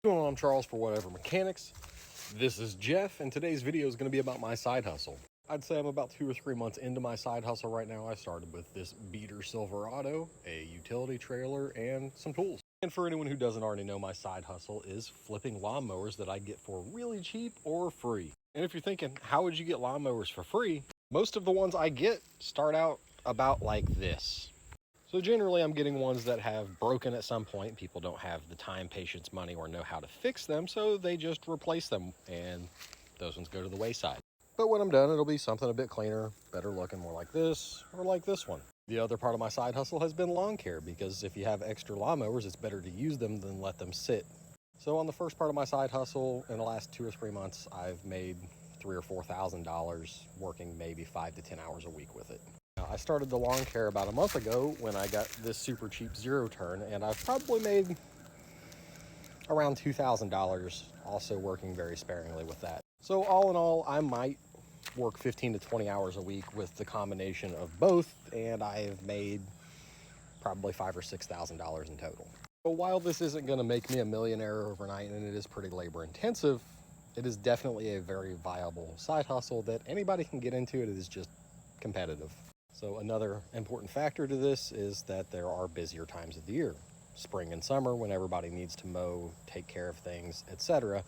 I'm Charles for Whatever Mechanics. This is Jeff, and today's video is going to be about my side hustle. I'd say I'm about 2 or 3 months into my side hustle right now. I started with this beater Silverado, a utility trailer, and some tools. And for anyone who doesn't already know, my side hustle is flipping lawnmowers that I get for really cheap or free. And if you're thinking, how would you get lawnmowers for free? Most of the ones I get start out about like this. So generally I'm getting ones that have broken at some point. People don't have the time, patience, money, or know how to fix them, so they just replace them, and those ones go to the wayside. But when I'm done, it'll be something a bit cleaner, better looking, more like this, or like this one. The other part of my side hustle has been lawn care, because if you have extra lawnmowers, it's better to use them than let them sit. So on the first part of my side hustle, in the last 2 or 3 months, I've made $3,000 or $4,000 working maybe 5 to 10 hours a week with it. I started the lawn care about a month ago when I got this super cheap zero turn, and I've probably made around $2,000 also working very sparingly with that. So all in all, I might work 15 to 20 hours a week with the combination of both, and I have made probably $5,000 or $6,000 in total. But while this isn't going to make me a millionaire overnight, and it is pretty labor intensive, it is definitely a very viable side hustle that anybody can get into. It is just competitive. So another important factor to this is that there are busier times of the year. Spring and summer, when everybody needs to mow, take care of things, etc.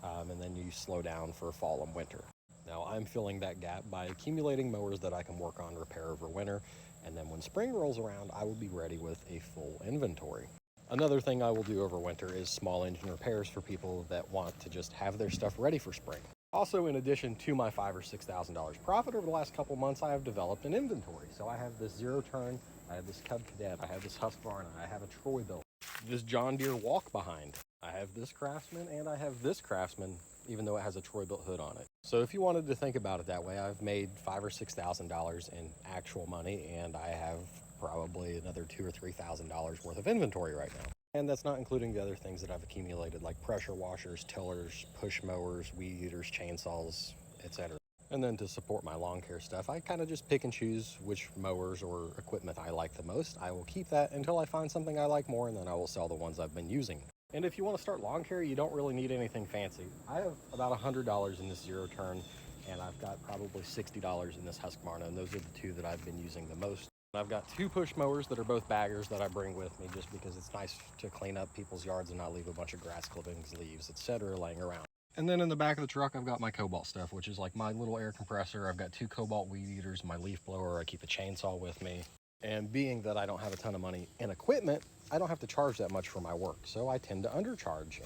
And then you slow down for fall and winter. Now I'm filling that gap by accumulating mowers that I can work on, repair over winter, and then when spring rolls around, I will be ready with a full inventory. Another thing I will do over winter is small engine repairs for people that want to just have their stuff ready for spring. Also, in addition to my $5,000 or $6,000 profit over the last couple months, I have developed an inventory. So I have this zero turn, I have this Cub Cadet, I have this Husqvarna, I have a Troy-Bilt, this John Deere walk behind, I have this Craftsman, and I have this Craftsman, even though it has a Troy-Bilt hood on it. So if you wanted to think about it that way, I've made $5,000 or $6,000 in actual money, and I have probably another $2,000 or $3,000 worth of inventory right now. And that's not including the other things that I've accumulated, like pressure washers, tillers, push mowers, weed eaters, chainsaws, etc. And then to support my lawn care stuff, I kind of just pick and choose which mowers or equipment I like the most. I will keep that until I find something I like more, and then I will sell the ones I've been using. And if you want to start lawn care, you don't really need anything fancy. I have about $100 in this zero turn, and I've got probably $60 in this Husqvarna, and those are the two that I've been using the most. I've got 2 push mowers that are both baggers that I bring with me just because it's nice to clean up people's yards and not leave a bunch of grass clippings, leaves, etc. laying around. And then in the back of the truck, I've got my Cobalt stuff, which is like my little air compressor. I've got 2 Cobalt weed eaters, my leaf blower. I keep a chainsaw with me. And being that I don't have a ton of money in equipment, I don't have to charge that much for my work. So I tend to undercharge.